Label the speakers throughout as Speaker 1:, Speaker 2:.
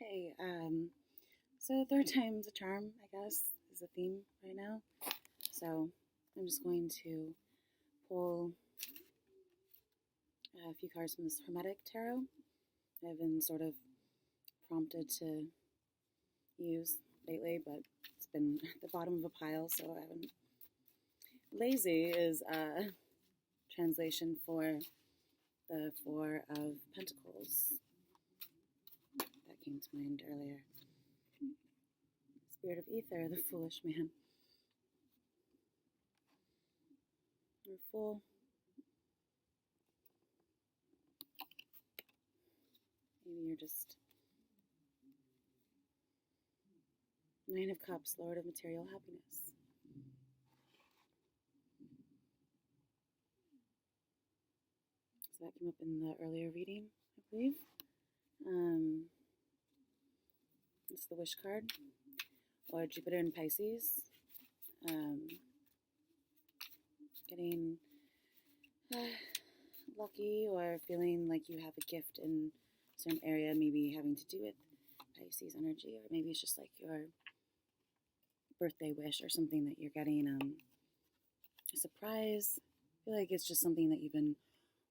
Speaker 1: Hey, so third time's a charm, I guess, is the theme right now. So I'm just going to pull a few cards from this Hermetic Tarot. I've been sort of prompted to use lately, but it's been at the bottom of a pile, so I haven't. Lazy is a translation for the Four of Pentacles. That came to mind earlier. Spirit of Ether, the foolish man. Or fool. Maybe you're just Nine of Cups, Lord of Material Happiness. So that came up in the earlier reading, I believe. It's the Wish card, or Jupiter in Pisces. Getting lucky or feeling like you have a gift in a certain area, maybe having to do with Pisces energy, or maybe it's just like your birthday wish or something that you're getting a surprise. I feel like it's just something that you've been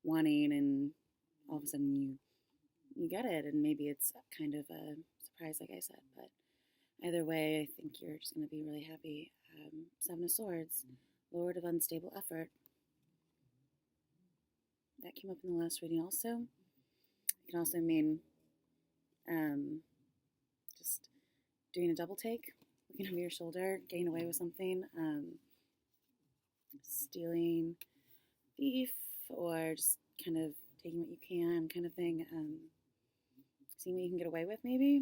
Speaker 1: wanting, and all of a sudden you get it, and maybe it's kind of a surprise, like I said. But either way, I think you're just going to be really happy. Seven of Swords, Lord of Unstable Effort. That came up in the last reading also. It can also mean just doing a double take, looking over your shoulder, getting away with something, stealing, thief, or just kind of taking what you can kind of thing, seeing what you can get away with maybe,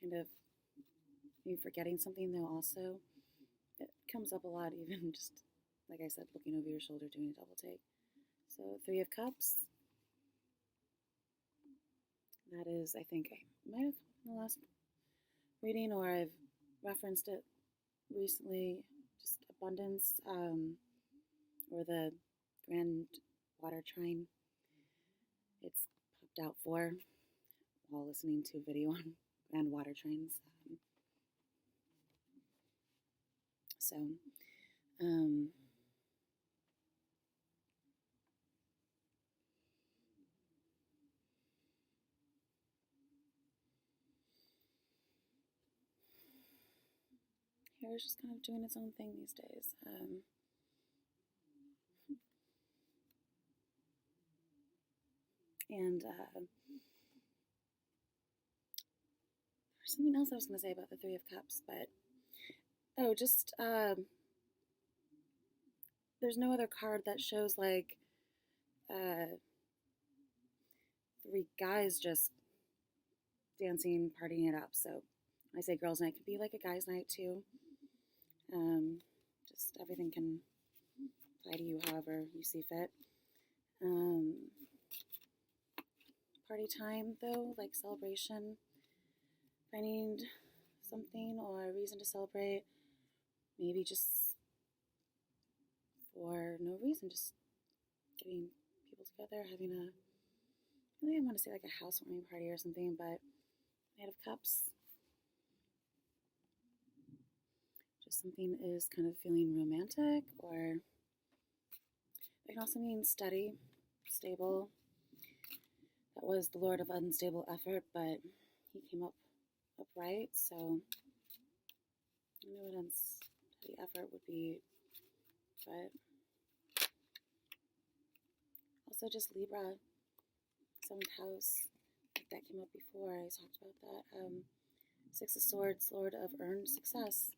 Speaker 1: kind of maybe forgetting something though also. It comes up a lot, even just, like I said, looking over your shoulder, doing a double take. So Three of Cups. That is, I think, I might have in the last reading, or I've referenced it recently, just abundance, or the Grand Water Trine. It's popped out for while listening to a video on Grand Water Trines. Hair is just kind of doing its own thing these days. And there's something else I was going to say about the Three of Cups, but there's no other card that shows like three guys just dancing, partying it up. So when I say girls' night, it could be like a guy's night too. Just everything can apply to you however you see fit. Party time though, like celebration, finding something or a reason to celebrate, maybe just for no reason, just getting people together, having a, really I want to say like a housewarming party or something, but Knight of Cups, just something is kind of feeling romantic, or it can also mean steady, stable. That was the Lord of Unstable Effort, but he came up upright, so I know what unsteady effort would be, but also just Libra, 7th house, like that came up before, I talked about that. Six of Swords, Lord of Earned Success,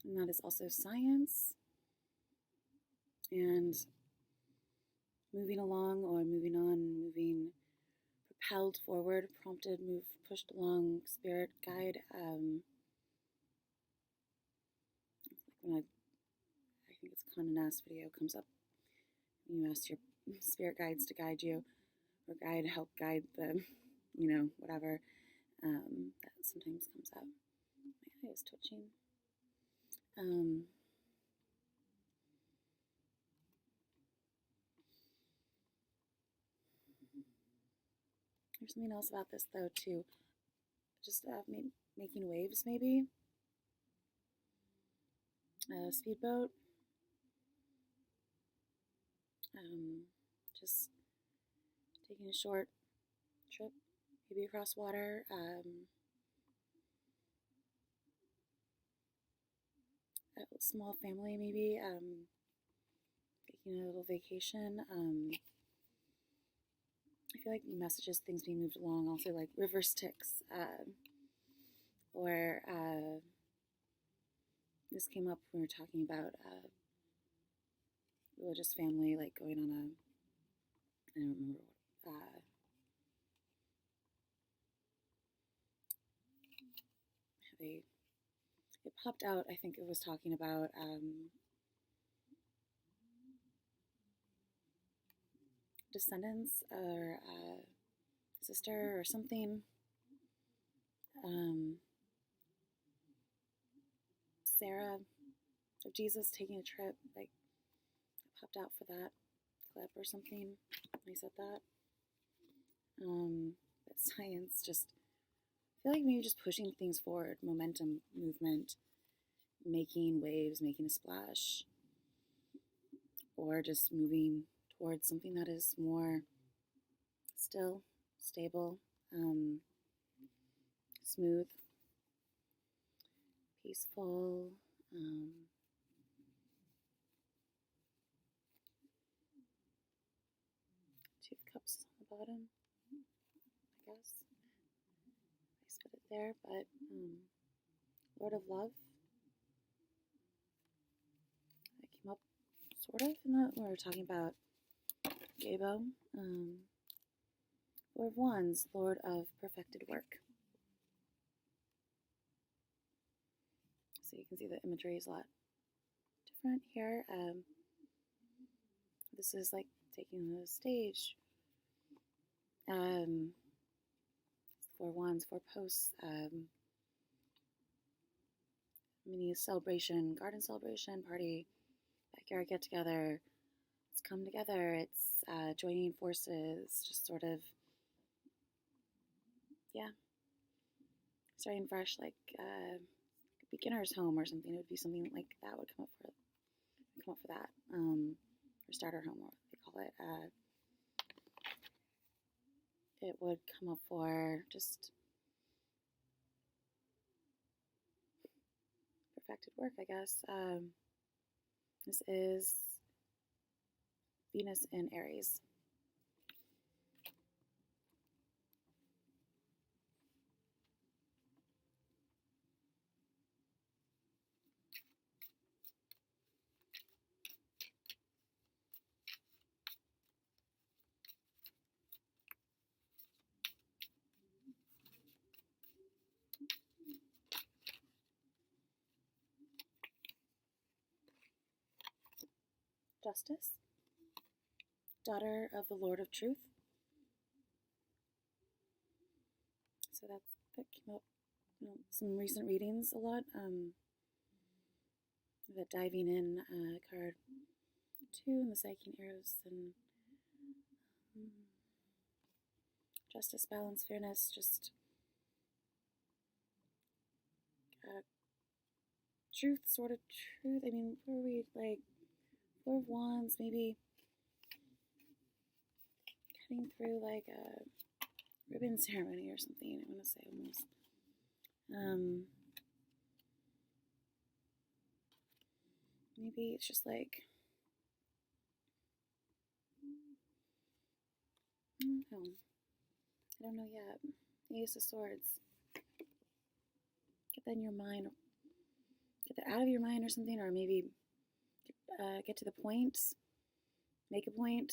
Speaker 1: and that is also science, and moving along or moving on, moving, propelled forward, prompted, moved, pushed along, spirit guide. When I think it's a Condé Nast video comes up, you ask your spirit guides to guide you, or help guide the, whatever, that sometimes comes up. My eye is twitching. There's something else about this though too. Just making waves maybe. Speedboat. Just taking a short trip, maybe across water. A small family maybe. Taking a little vacation. I feel like messages, things being moved along, also like reverse ticks, or this came up when we were talking about religious family, like going on a, I don't remember what, it popped out, I think it was talking about descendants or sister or something. Sarah of Jesus taking a trip, like popped out for that clip or something. I said that. But science, just I feel like maybe just pushing things forward, momentum, movement, making waves, making a splash, or just moving towards something that is more still, stable, smooth, peaceful. Two of Cups on the bottom, I guess. I split it there, but Lord of Love. That came up sort of in that when we were talking about Gabo. Lord of Wands, Lord of Perfected Work. So you can see the imagery is a lot different here. This is like taking the stage. 4 wands, 4 posts. Mini celebration, garden celebration, party, backyard get together. It's come together. It's joining forces, just sort of, yeah, starting fresh, like beginner's home or something. It would be something like that would come up for that. Or starter home, what they call it. It would come up for just perfected work, I guess. This is Venus in Aries. Justice, daughter of the Lord of Truth. So that came up, some recent readings a lot. That diving in card 2 and the Psyche Arrows and justice, balance, fairness, just truth, sort of truth. I mean, where are we, like, 4 of Wands, maybe cutting through like a ribbon ceremony or something, I want to say almost. Maybe it's just like, I don't know yet. Ace of Swords. Get that in your mind. Get that out of your mind or something, or maybe get to the point. Make a point.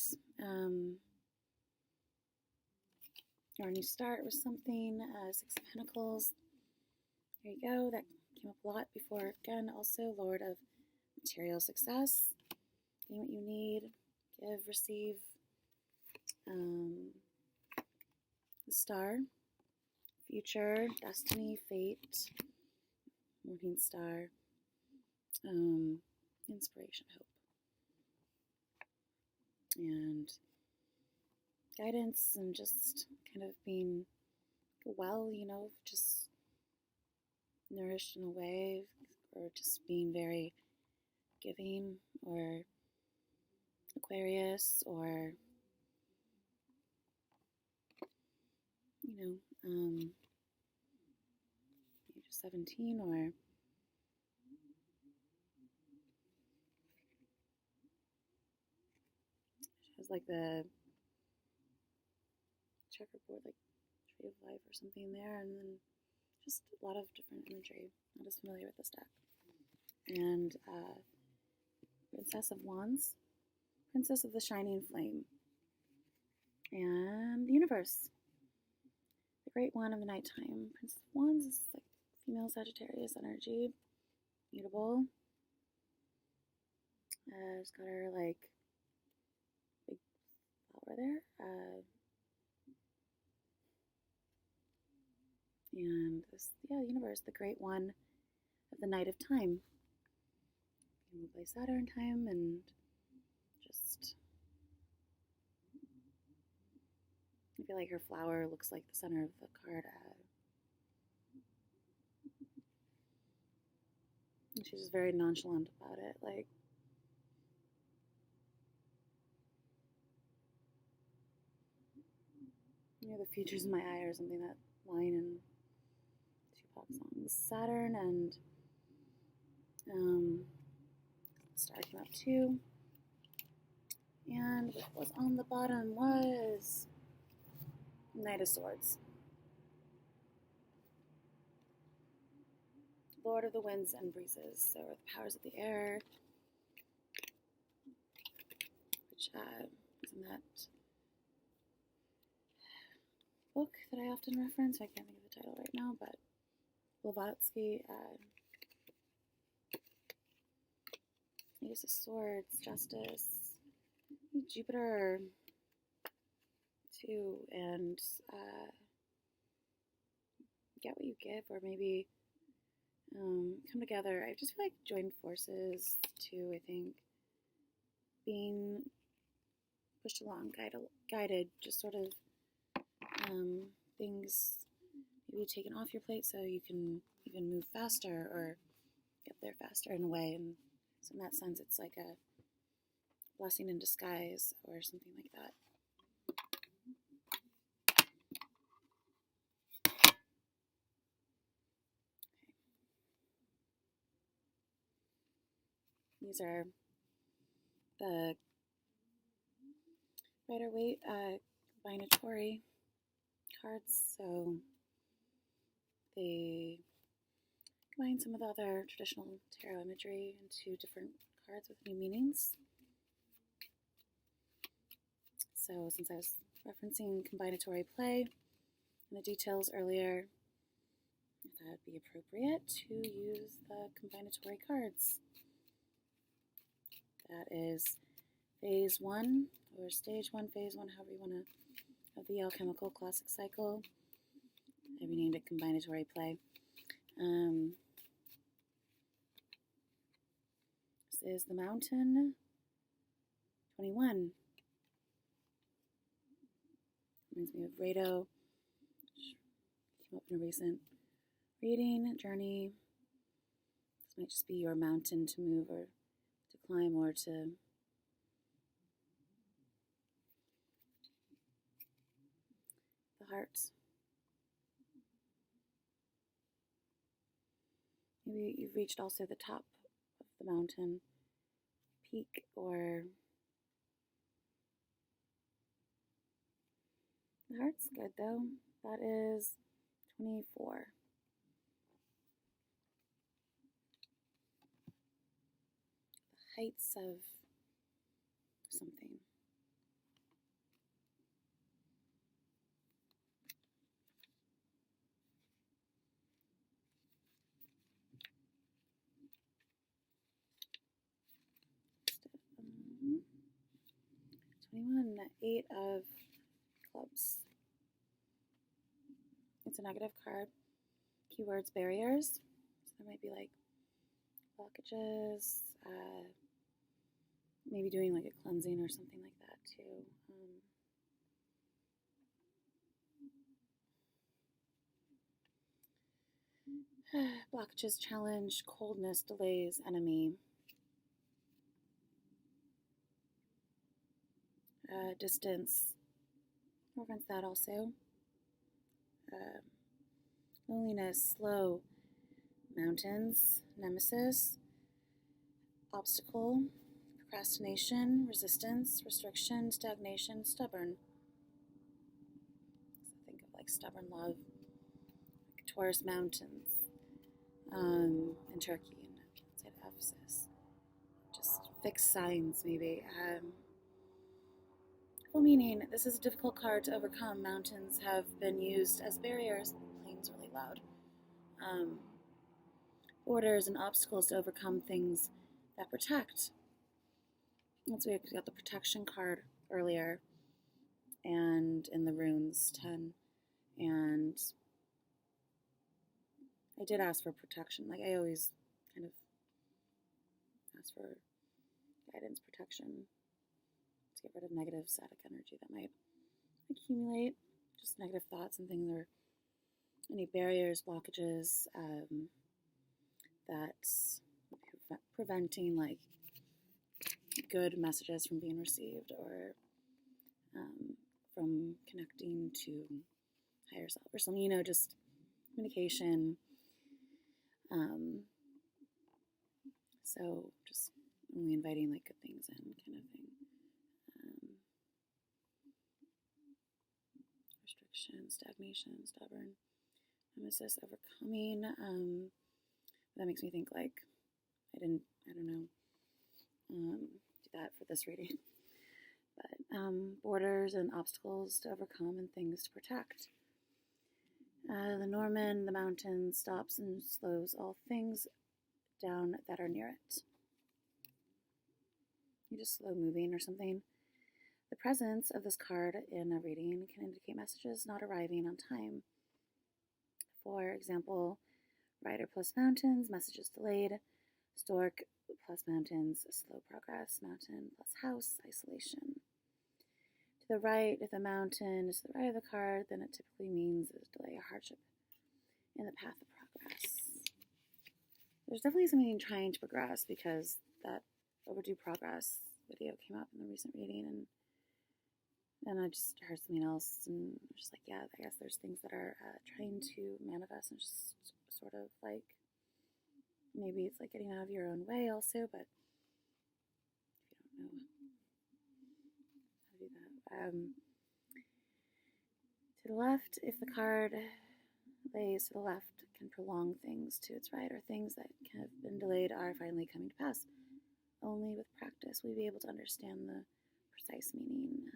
Speaker 1: Or a new start with something. 6 of Pentacles. There you go. That came up a lot before. Again, also Lord of Material Success. Getting what you need. Give, receive. The Star. Future, destiny, fate, morning star, inspiration, hope. And guidance and just kind of being well, just nourished in a way, or just being very giving, or Aquarius, or age 17, or she has like the checkerboard, like tree of life or something there, and then just a lot of different imagery. Not as familiar with this deck. And Princess of Wands, Princess of the Shining Flame, and the Universe, the Great One of the Nighttime. Princess of Wands is like female Sagittarius energy, mutable. It's got her like big flower there. And this, the Universe, the Great One of the Night of Time. Ruled by Saturn time, and just, I feel like her flower looks like the center of the card. And she's just very nonchalant about it, like, the future's in my eye, or something, that line in Tupac songs. Saturn and Star came up too. And what was on the bottom was Knight of Swords. Lord of the Winds and Breezes, so the powers of the air, which is in that book that I often reference. I can't think of the title right now, but Blavatsky, Ace of Swords, Justice, Jupiter too, and get what you give, or maybe come together. I just feel like joined forces too. I think being pushed along, guided, just sort of things maybe taken off your plate so you can even move faster or get there faster in a way. And so in that sense, it's like a blessing in disguise or something like that. These are the Rider-Waite combinatory cards, so they combine some of the other traditional tarot imagery into different cards with new meanings. So since I was referencing combinatory play in the details earlier, I thought it would be appropriate to use the combinatory cards. That is phase 1, or stage 1, phase 1, however you want to, of the alchemical classic cycle. I renamed it combinatory play. This is the Mountain 21. Reminds me of Rado, which came up in a recent reading. Journey. This might just be your mountain to move, or to climb, or to the heart. Maybe you've reached also the top of the mountain peak, or the heart's good though. That is 24. The heights of something. Um, 21, the 8 of clubs. It's a negative card. Keywords, barriers. So there might be like blockages, maybe doing like a cleansing or something like that too. Blockages, challenge, coldness, delays, enemy. Distance, reference that also. Loneliness, slow, mountains, nemesis, obstacle, procrastination, resistance, restriction, stagnation, stubborn. So think of like stubborn love, like Taurus mountains, in Turkey and outside Ephesus. Just fixed signs, maybe. Full meaning, this is a difficult card to overcome. Mountains have been used as barriers. The plane's really loud. Borders and obstacles to overcome things that protect. That's why we got the protection card earlier, and in the runes 10. And I did ask for protection. Like I always kind of ask for guidance, protection, to get rid of negative static energy that might accumulate, just negative thoughts and things, or any barriers, blockages that's preventing like good messages from being received, or from connecting to higher self or something, just communication. So just only inviting like good things in, kind of thing. Restriction, stagnation, stubborn, nemesis, overcoming. That makes me think like I don't know, do that for this reading. But borders and obstacles to overcome and things to protect. The Norman, the mountain, stops and slows all things down that are near it. You just slow moving or something. The presence of this card in a reading can indicate messages not arriving on time. For example, rider plus mountains, messages delayed. Stork plus mountains, slow progress. Mountain plus house, isolation. To the right, if the mountain is to the right of the card, then it typically means a delay or hardship in the path of progress. There's definitely something trying to progress, because that overdue progress video came up in the recent reading, and then I just heard something else, and I'm just like, yeah, I guess there's things that are trying to manifest, and just sort of like, maybe it's like getting out of your own way also, but if you don't know how to do that. To the left, if the card lays to the left, can prolong things to its right, or things that have been delayed are finally coming to pass. Only with practice will we be able to understand the precise meaning.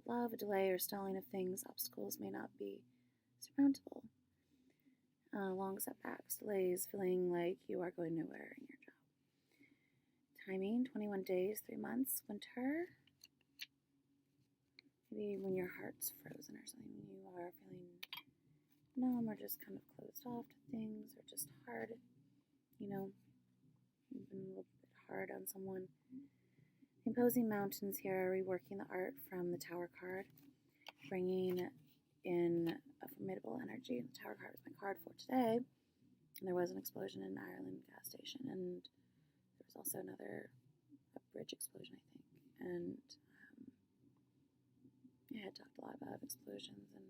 Speaker 1: Love, delay, or stalling of things, obstacles may not be surmountable. Long setbacks, delays, feeling like you are going nowhere in your job. Timing, 21 days, 3 months, winter. Maybe when your heart's frozen or something, when you are feeling numb or just kind of closed off to things, or just hard, you've been a little bit hard on someone. Imposing mountains here are reworking the art from the Tower card, bringing in a formidable energy. The Tower card was my card for today, and there was an explosion in Ireland gas station, and there was also a bridge explosion, I think, and I had talked a lot about explosions, and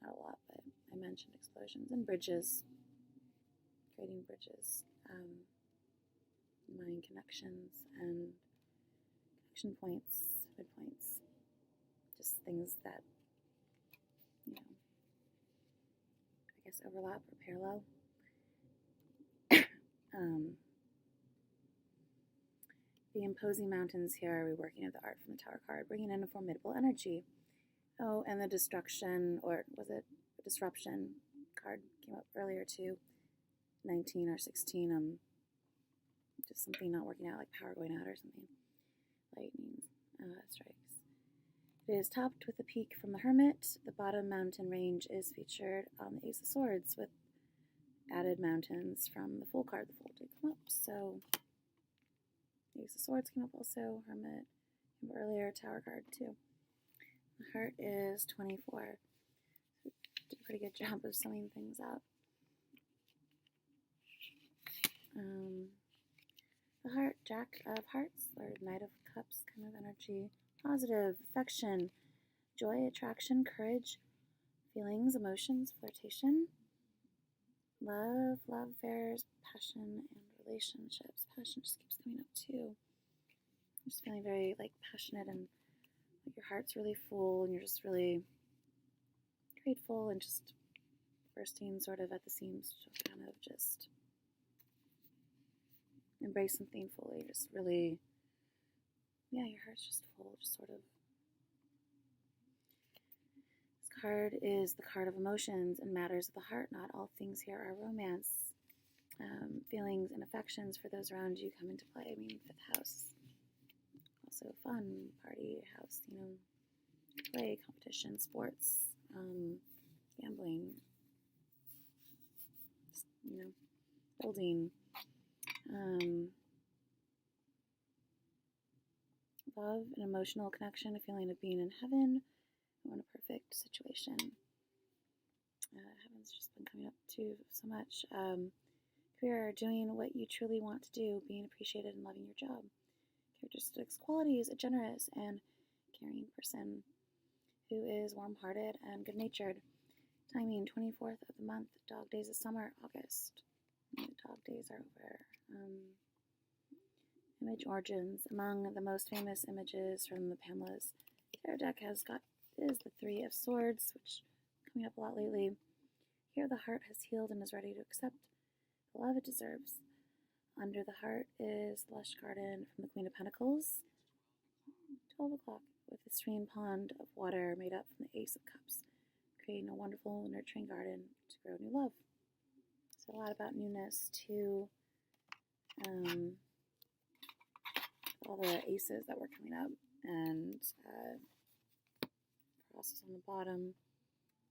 Speaker 1: not a lot, but I mentioned explosions and bridges, creating bridges, mind connections and connection points, midpoints, just things that, I guess overlap or parallel. The imposing mountains here are reworking of the art from the Tower card, bringing in a formidable energy. Oh, and the destruction, or was it disruption card came up earlier too. 19 or 16, just something not working out, like power going out or something. Lightning strikes. It is topped with a peak from the Hermit. The bottom mountain range is featured on the Ace of Swords, with added mountains from the Fool card. The Fool did come up, so the Ace of Swords came up also. Hermit came up earlier. Tower card too. The heart is 24. did a pretty good job of summing things up. The heart, Jack of Hearts, or Knight of Cups kind of energy. Positive, affection, joy, attraction, courage, feelings, emotions, flirtation, love, love affairs, passion, and relationships. Passion just keeps coming up too. I'm just feeling very like passionate, and like your heart's really full and you're just really grateful and just bursting sort of at the seams to kind of just embrace something fully. Just really, yeah, your heart's just full, just sort of. This card is the card of emotions and matters of the heart. Not all things here are romance. Feelings and affections for those around you come into play. I mean, 5th house. Also fun, party house, you know, play, competition, sports, gambling, you know, building, love, an emotional connection, a feeling of being in heaven, or in a perfect situation. Heaven's just been coming up too so much. Career, doing what you truly want to do, being appreciated and loving your job. Characteristics, qualities, a generous and caring person who is warm-hearted and good-natured. Timing, 24th of the month, dog days of summer, August. The dog days are over. Image origins. Among the most famous images from the Pamela's tarot deck is the 3 of Swords, which is coming up a lot lately. Here the heart has healed and is ready to accept the love it deserves. Under the heart is the lush garden from the Queen of Pentacles. 12 o'clock with a serene pond of water made up from the Ace of Cups, creating a wonderful, nurturing garden to grow new love. So a lot about newness too. All the aces that were coming up, and crosses on the bottom.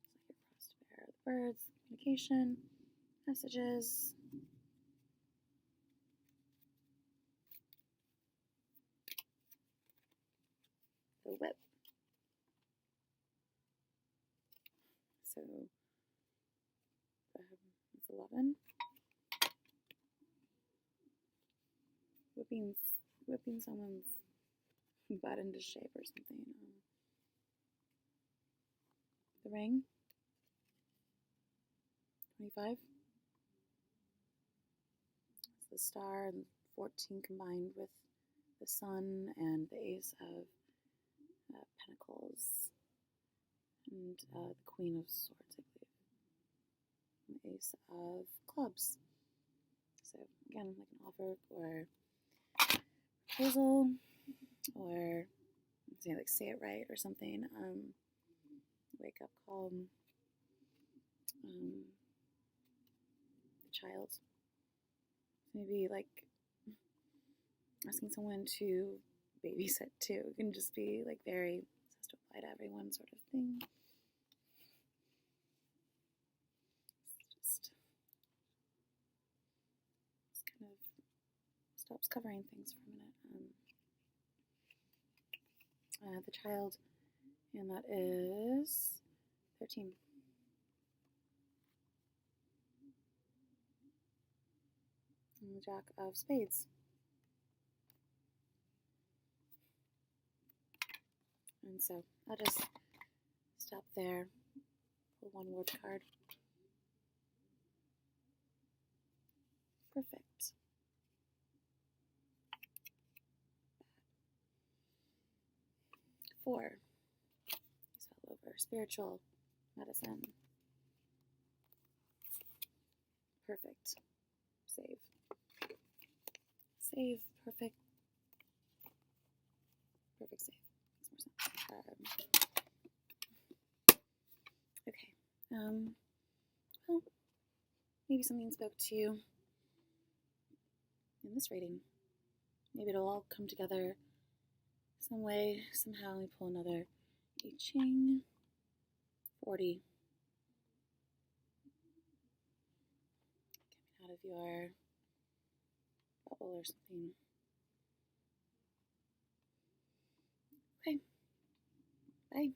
Speaker 1: It's like your cross to bear the birds, communication, messages. The whip. So it's 11. Whipping someone's butt into shape or something. The ring. 25. It's the star and 14 combined with the sun and the Ace of Pentacles and the Queen of Swords, I believe. And the Ace of Clubs. So again, like an offer or proposal, or say it right or something. Wake up call. The child. Maybe like asking someone to babysit too. It can just be like very, this has to apply to everyone sort of thing. Just kind of stops covering things for a minute. The child, and that is 13. And the Jack of Spades. And so I'll just stop there. Pull one word card. Perfect. 4. These fell over. Spiritual medicine. Perfect. Save. Save. Perfect. Perfect save. Makes more sense. Okay. Well, maybe something spoke to you in this reading. Maybe it'll all come together some way, somehow. We pull another ching. 40. Coming out of your bubble or something. Okay. Bye.